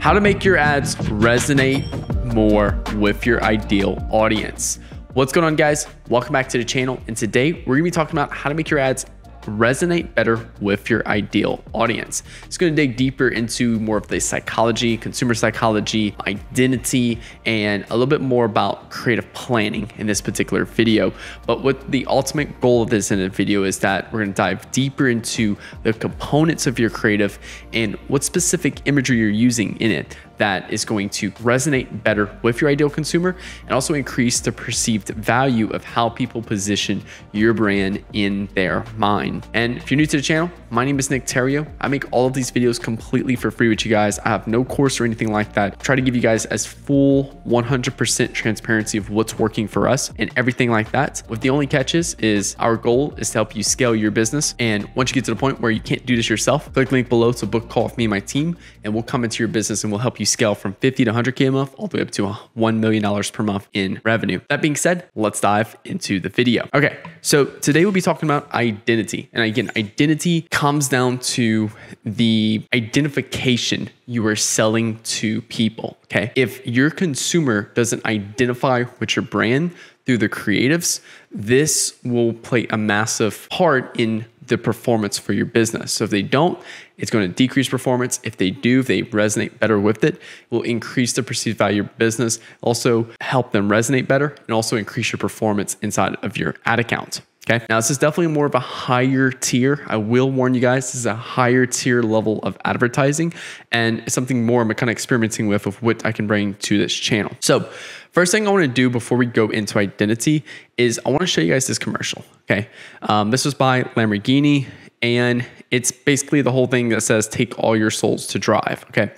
How to make your ads resonate more with your ideal audience. What's going on, guys? Welcome back to the channel. And today we're gonna be talking about how to make your ads resonate better with your ideal audience. It's going to dig deeper into more of the psychology, consumer psychology, identity, and a little bit more about creative planning in this particular video. But what the ultimate goal of this in a video is that we're going to dive deeper into the components of your creative and what specific imagery you're using in it that is going to resonate better with your ideal consumer and also increase the perceived value of how people position your brand in their mind. And if you're new to the channel, my name is Nick Theriot. I make all of these videos completely for free with you guys. I have no course or anything like that. I try to give you guys as full 100% transparency of what's working for us and everything like that. With the only catches is our goal is to help you scale your business. And once you get to the point where you can't do this yourself, click the link below to book a call with me and my team, and we'll come into your business and we'll help you scale from 50 to 100K a month all the way up to $1 million per month in revenue. That being said, let's dive into the video. Okay, so today we'll be talking about identity. And again, identity comes down to the identification you are selling to people, okay? If your consumer doesn't identify with your brand through the creatives, this will play a massive part in the performance for your business. So if they don't, it's going to decrease performance. If they do, if they resonate better with it, it will increase the perceived value of your business, also help them resonate better, and also increase your performance inside of your ad account. Okay. Now, this is definitely more of a higher tier. I will warn you guys, this is a higher tier level of advertising, and it's something more I'm kind of experimenting with of what I can bring to this channel. So first thing I want to do before we go into identity is I want to show you guys this commercial. Okay. This was by Lamborghini, and it's basically the whole thing that says, take all your souls to drive. Okay.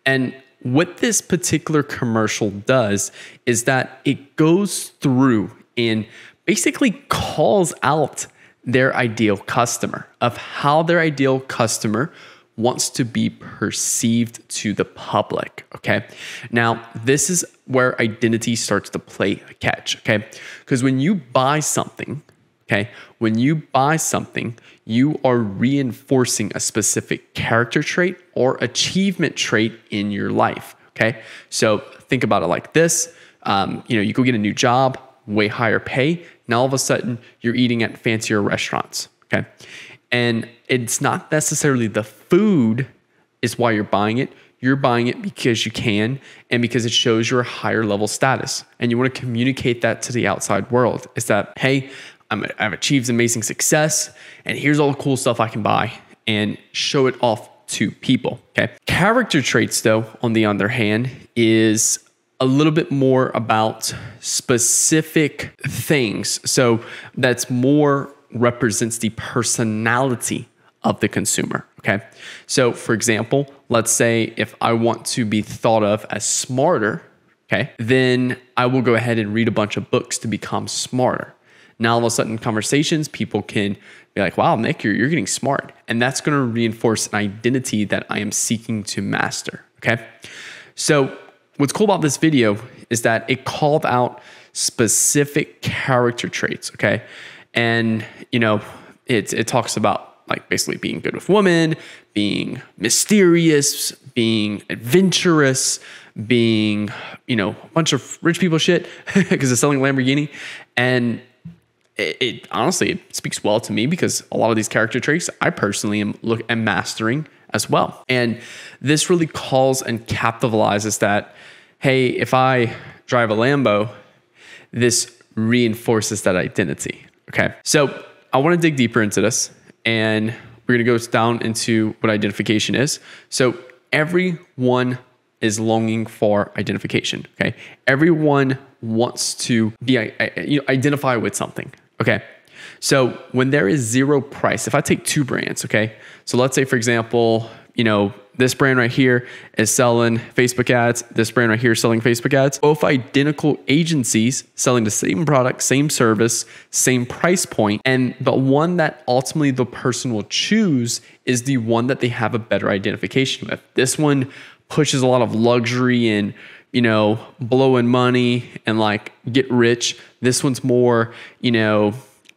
And what this particular commercial does is that it goes through and basically calls out their ideal customer of how their ideal customer wants to be perceived to the public, okay? Now, this is where identity starts to play a catch, okay? Because when you buy something, okay, when you buy something, you are reinforcing a specific character trait or achievement trait in your life, okay? So think about it like this. You go get a new job, way higher pay. Now all of a sudden you're eating at fancier restaurants, okay? And it's not necessarily the food is why you're buying it. You're buying it because you can and because it shows your higher level status. And you want to communicate that to the outside world. Is that, hey, I've achieved amazing success and here's all the cool stuff I can buy, and show it off to people, okay? Character traits, though, on the other hand, is a little bit more about specific things. So that's more represents the personality of the consumer, okay? So for example, let's say if I want to be thought of as smarter, okay, then I will go ahead and read a bunch of books to become smarter. Now all of a sudden in conversations, people can be like, wow, Nick, you're getting smart. And that's gonna reinforce an identity that I am seeking to master, okay? So what's cool about this video is that it called out specific character traits, okay? And, it talks about like basically being good with women, being mysterious, being adventurous, being, a bunch of rich people shit because it's selling Lamborghini. And it honestly, it speaks well to me because a lot of these character traits I personally am mastering as well. And this really calls and capitalizes that, hey, if I drive a Lambo, this reinforces that identity, okay? So I want to dig deeper into this, and we're going to go down into what identification is. So everyone is longing for identification, okay? Everyone wants to be identify with something, okay? So when there is zero price, if I take two brands, okay? So let's say, for example, this brand right here is selling Facebook ads. This brand right here is selling Facebook ads. Both identical agencies selling the same product, same service, same price point. And the one that ultimately the person will choose is the one that they have a better identification with. This one pushes a lot of luxury and, blowing money and like get rich. This one's more,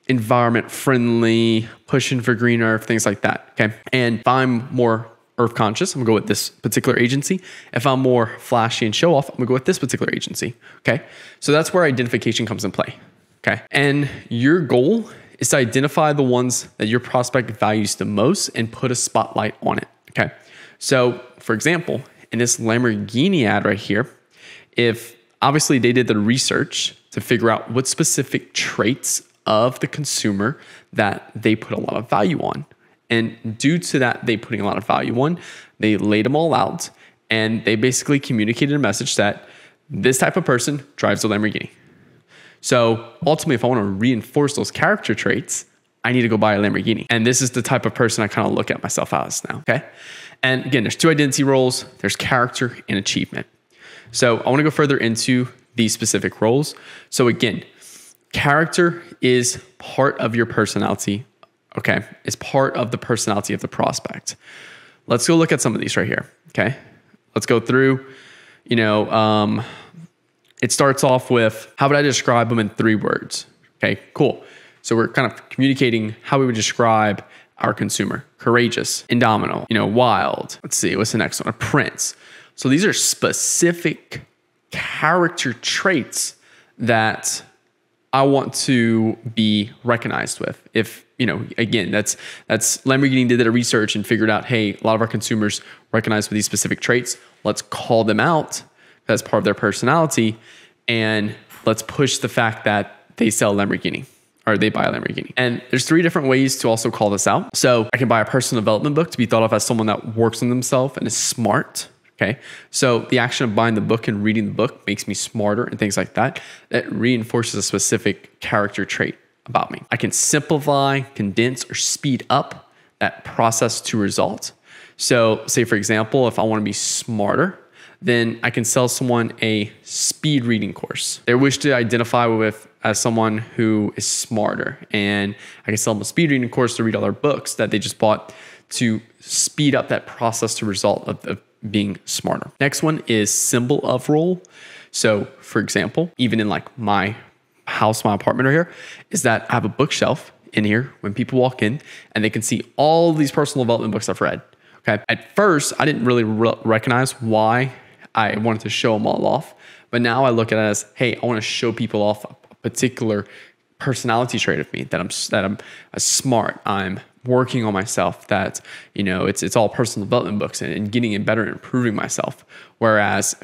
environment friendly, pushing for green earth, things like that. Okay. And if I'm more earth conscious, I'm gonna go with this particular agency. If I'm more flashy and show off, I'm gonna go with this particular agency. Okay. So that's where identification comes in play. Okay. And your goal is to identify the ones that your prospect values the most and put a spotlight on it. Okay. So for example, in this Lamborghini ad right here, if obviously they did the research to figure out what specific traits of the consumer that they put a lot of value on. And due to that, they putting a lot of value on, they laid them all out and they basically communicated a message that this type of person drives a Lamborghini. So ultimately, if I want to reinforce those character traits, I need to go buy a Lamborghini. And this is the type of person I kind of look at myself as now, okay? And again, there's two identity roles. There's character and achievement. So I want to go further into these specific roles. So again, character is part of your personality, okay? It's part of the personality of the prospect. Let's go look at some of these right here, okay? Let's go through, it starts off with, how would I describe them in 3 words? Okay, cool. So we're kind of communicating how we would describe our consumer. Courageous, indomitable, wild. Let's see, what's the next one? A prince. So these are specific character traits that I want to be recognized with. If, again, that's Lamborghini did a research and figured out, hey, a lot of our consumers recognize with these specific traits. Let's call them out as part of their personality. And let's push the fact that they sell Lamborghini or they buy a Lamborghini. And there's 3 different ways to also call this out. So I can buy a personal development book to be thought of as someone that works on themselves and is smart. Okay. So the action of buying the book and reading the book makes me smarter and things like that. That reinforces a specific character trait about me. I can simplify, condense, or speed up that process to result. So say, for example, if I want to be smarter, then I can sell someone a speed reading course. They wish to identify with as someone who is smarter, and I can sell them a speed reading course to read all their books that they just bought to speed up that process to result of being smarter. Next one is symbol of role. So for example, even in like my house, my apartment right here, is that I have a bookshelf in here when people walk in and they can see all these personal development books I've read. Okay. At first, I didn't really recognize why I wanted to show them all off. But now I look at it as, hey, I want to show people off a particular personality trait of me, that I'm smart, I'm working on myself, that, it's all personal development books and getting it better and improving myself. Whereas,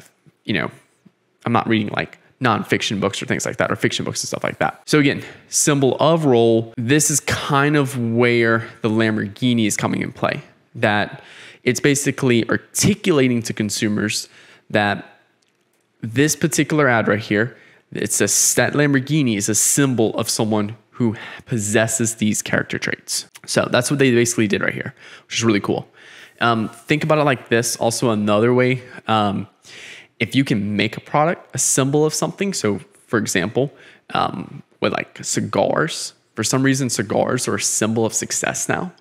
I'm not reading like nonfiction books or things like that, or fiction books and stuff like that. So again, symbol of role, this is kind of where the Lamborghini is coming in play, that it's basically articulating to consumers that this particular ad right here, that Lamborghini is a symbol of someone who possesses these character traits. So that's what they basically did right here, which is really cool. Think about it like this. Also another way, if you can make a product a symbol of something. So for example, with like cigars, for some reason, cigars are a symbol of success now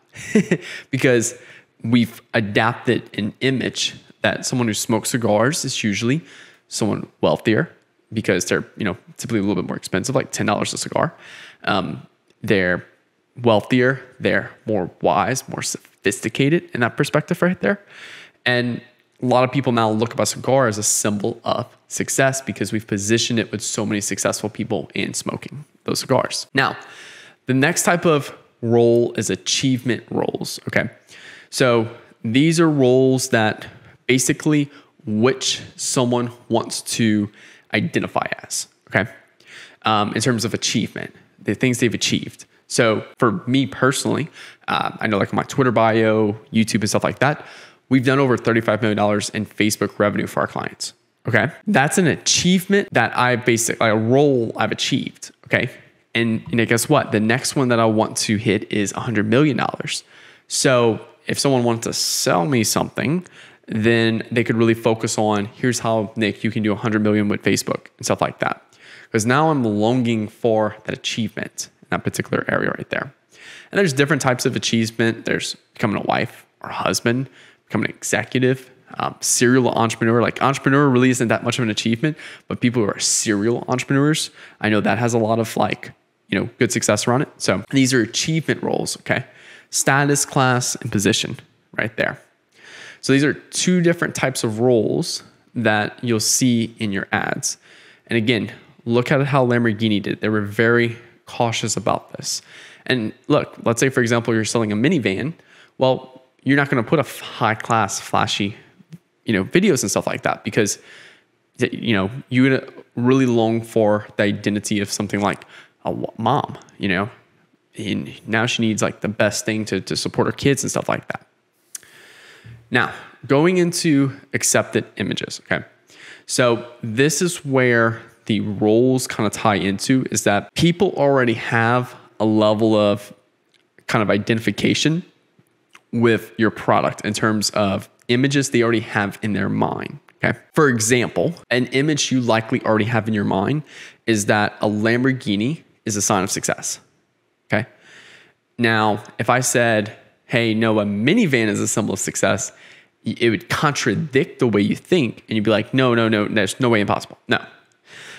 because we've adapted an image that someone who smokes cigars is usually someone wealthier because they're, typically a little bit more expensive, like $10 a cigar. They're wealthier, they're more wise, more sophisticated in that perspective right there. And a lot of people now look at a cigar as a symbol of success because we've positioned it with so many successful people in smoking those cigars. Now, the next type of role is achievement roles, okay? So these are roles that basically which someone wants to identify as, okay? In terms of achievement, the things they've achieved. So for me personally, I know like in my Twitter bio, YouTube and stuff like that, we've done over $35 million in Facebook revenue for our clients, okay? That's an achievement that a role I've achieved, okay? And guess what? The next one that I want to hit is $100 million. So if someone wants to sell me something, then they could really focus on, here's how, Nick, you can do 100 million with Facebook and stuff like that. Because now I'm longing for that achievement in that particular area right there. And there's different types of achievement. There's becoming a wife or a husband, becoming an executive, serial entrepreneur. Like entrepreneur really isn't that much of an achievement, but people who are serial entrepreneurs, I know that has a lot of good success around it. So these are achievement roles, okay? Status, class, and position right there. So these are two different types of roles that you'll see in your ads. And again, look at how Lamborghini did. They were very cautious about this. And look, let's say, for example, you're selling a minivan. Well, you're not going to put a high class, flashy, videos and stuff like that, because, you're going to really long for the identity of something like a mom, and now she needs like the best thing to support her kids and stuff like that. Now, going into accepted images, okay? So this is where the roles kind of tie into, is that people already have a level of kind of identification with your product in terms of images they already have in their mind, okay? For example, an image you likely already have in your mind is that a Lamborghini is a sign of success, okay? Now, if I said, hey, no, a minivan is a symbol of success, it would contradict the way you think, and you'd be like, no, there's no way impossible. No.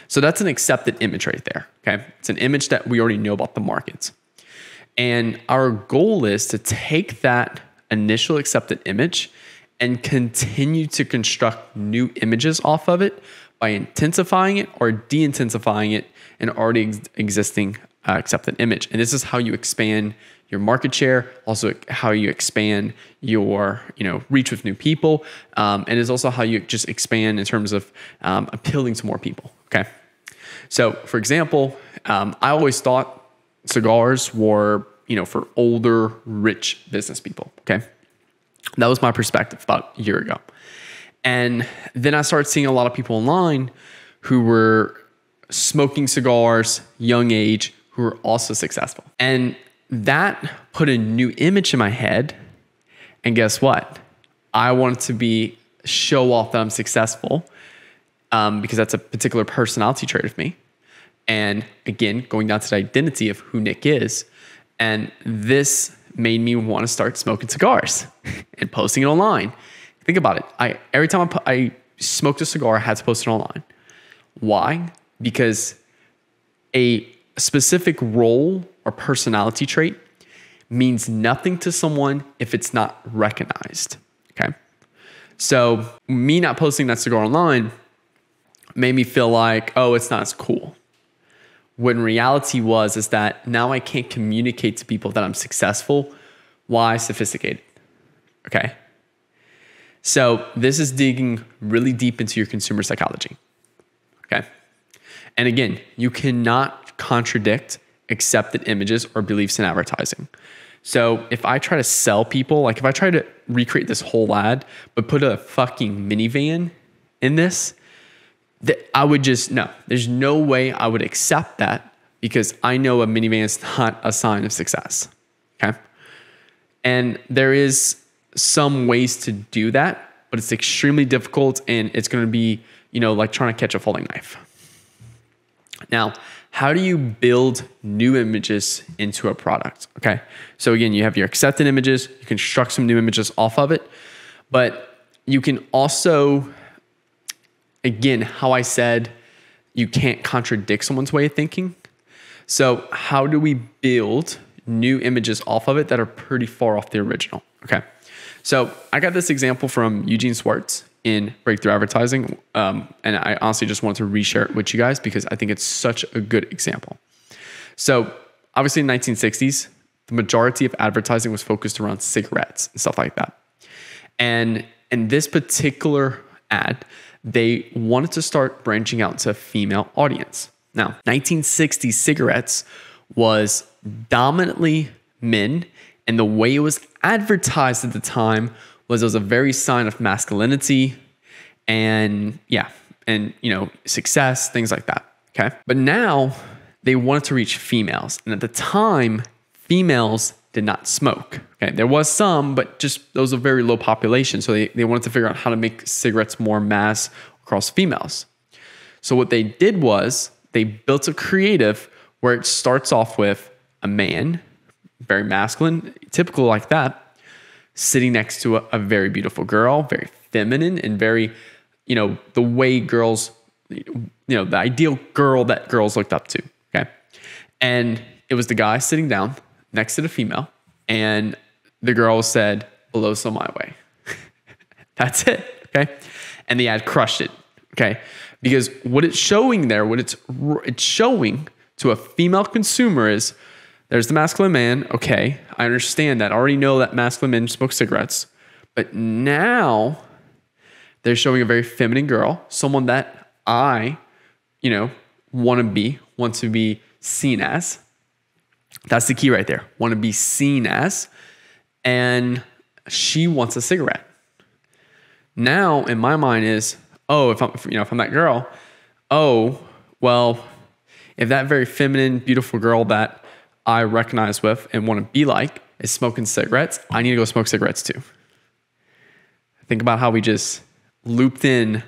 So that's an accepted image right there, okay? It's an image that we already know about the markets. And our goal is to take that initial accepted image and continue to construct new images off of it by intensifying it or de-intensifying it in already existing accepted image. And this is how you expand your market share, also how you expand your reach with new people, and it's also how you just expand in terms of appealing to more people, okay? So for example, I always thought cigars were for older, rich business people, okay? That was my perspective about a year ago. And then I started seeing a lot of people online who were smoking cigars, young age, who were also successful. And that put a new image in my head. And guess what? I wanted to show off that I'm successful because that's a particular personality trait of me. And again, going down to the identity of who Nick is. And this made me want to start smoking cigars and posting it online. Think about it. Every time I smoked a cigar, I had to post it online. Why? Because a specific role or personality trait means nothing to someone if it's not recognized, okay? So me not posting that cigar online made me feel like, oh, it's not as cool. When reality is that now I can't communicate to people that I'm successful. Why? Sophisticated, okay? So this is digging really deep into your consumer psychology, okay? And again, you cannot contradict accepted images or beliefs in advertising. So if I try to sell people, like if I try to recreate this whole ad, but put a fucking minivan in this, I would no, there's no way I would accept that, because I know a minivan is not a sign of success, okay? And there is some ways to do that, but it's extremely difficult, and it's going to be, like trying to catch a falling knife. Now, how do you build new images into a product? Okay. So again, you have your accepted images, you construct some new images off of it, but you can also, again, how I said, you can't contradict someone's way of thinking. So how do we build new images off of it that are pretty far off the original? Okay. So I got this example from Eugene Schwartz in Breakthrough Advertising. And I honestly just wanted to reshare it with you guys because I think it's such a good example. So obviously in the 1960s, the majority of advertising was focused around cigarettes and stuff like that. And in this particular ad, they wanted to start branching out to a female audience. Now, 1960s cigarettes was dominantly men, and the way it was advertised at the time was it was a very sign of masculinity and success, things like that, okay? But now they wanted to reach females, and at the time, females did not smoke, okay? There was some, but just those were very low population, so they wanted to figure out how to make cigarettes more mass across females. So what they did was they built a creative where it starts off with a man, very masculine, typical like that, sitting next to a very beautiful girl, very feminine and very, the way girls, the ideal girl that girls looked up to, okay? And it was the guy sitting down next to the female, and the girl said, "Below so my way." That's it. Okay. And the ad crushed it. Okay. Because what it's showing there, what it's showing to a female consumer is there's the masculine man. Okay. I understand that. I already know that masculine men smoke cigarettes. But now they're showing a very feminine girl, someone that I, want to be seen as. That's the key right there. Want to be seen as. And she wants a cigarette. Now, in my mind is, if I'm that girl, if that very feminine, beautiful girl that I recognize with and want to be like is smoking cigarettes, I need to go smoke cigarettes too. Think about how we just looped in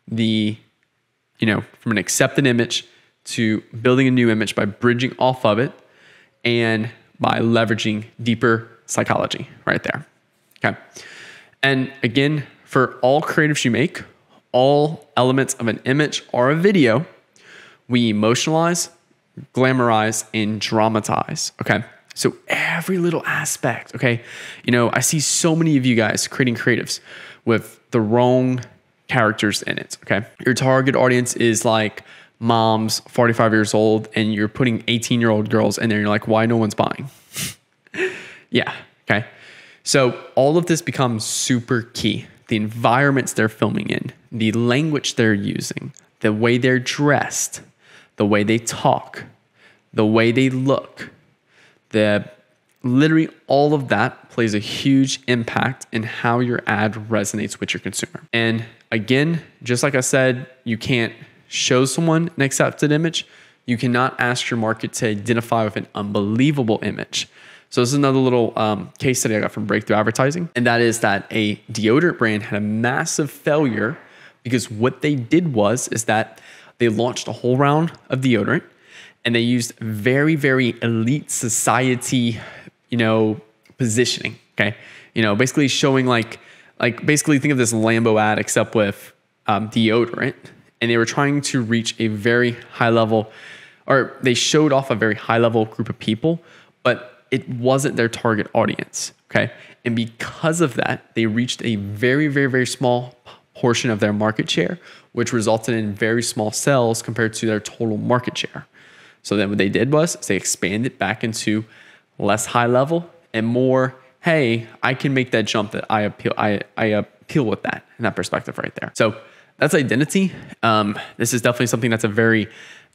from an accepted image to building a new image by bridging off of it and by leveraging deeper psychology right there. Okay. And again, for all creatives you make, all elements of an image or a video, we emotionalize, glamorize, and dramatize. Okay. So every little aspect. Okay. I see so many of you guys creating creatives with the wrong characters in it. Okay. Your target audience is like moms, 45 years old, and you're putting 18-year-old girls in there. And you're like, why no one's buying? Yeah. Okay. So all of this becomes super key. The environments they're filming in, the language they're using, the way they're dressed, the way they talk, the way they look, literally all of that plays a huge impact in how your ad resonates with your consumer. And again, just like I said, you can't show someone an accepted image. You cannot ask your market to identify with an unbelievable image. So this is another little case study I got from Breakthrough Advertising. And that is that a deodorant brand had a massive failure because what they did is that they launched a whole round of deodorant and they used very, very elite society, positioning. Okay. Basically showing like basically think of this Lambo ad except with deodorant. And they were trying to reach a very high level, or they showed off a very high level group of people, but it wasn't their target audience. Okay. And because of that, they reached a very, very, very small portion of their market share, which resulted in very small sales compared to their total market share. So then what they did was they expanded back into less high level and more, hey, I can make that jump that I appeal with that in that perspective right there. So that's identity. This is definitely something that's a very,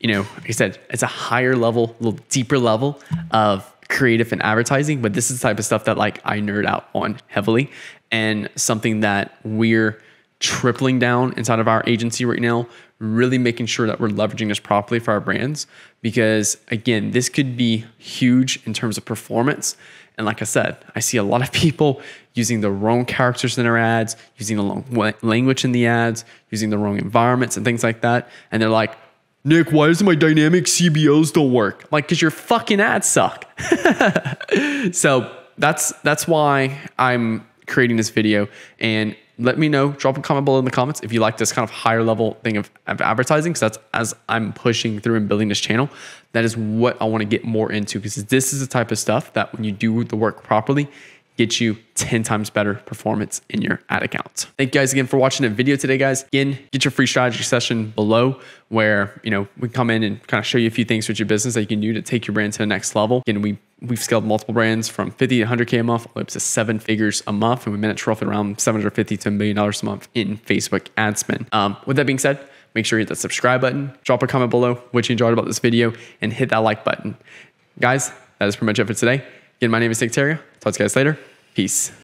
like I said, it's a higher level, a little deeper level of creative and advertising, but this is the type of stuff that like I nerd out on heavily and something that we're tripling down inside of our agency right now, really making sure that we're leveraging this properly for our brands. Because again, this could be huge in terms of performance. And like I said, I see a lot of people using the wrong characters in their ads, using the wrong language in the ads, using the wrong environments and things like that. And they're like, Nick, why doesn't my dynamic CBOs don't work? I'm like, because your fucking ads suck. So that's why I'm creating this video. And let me know, drop a comment below in the comments if you like this kind of higher level thing of advertising, because that's as I'm pushing through and building this channel, that is what I want to get more into, because this is the type of stuff that when you do the work properly, get you 10 times better performance in your ad account. Thank you guys again for watching the video today, guys. Again, get your free strategy session below where, we come in and kind of show you a few things with your business that you can do to take your brand to the next level. Again, we've scaled multiple brands from 50 to 100K a month, up to 7 figures a month. And we managed roughly around $750 to $1 million a month in Facebook ad spend. With that being said, make sure you hit that subscribe button, drop a comment below what you enjoyed about this video, and hit that like button. Guys, that is pretty much it for today. Again, my name is Nick Theriot. Talk to you guys later. Peace.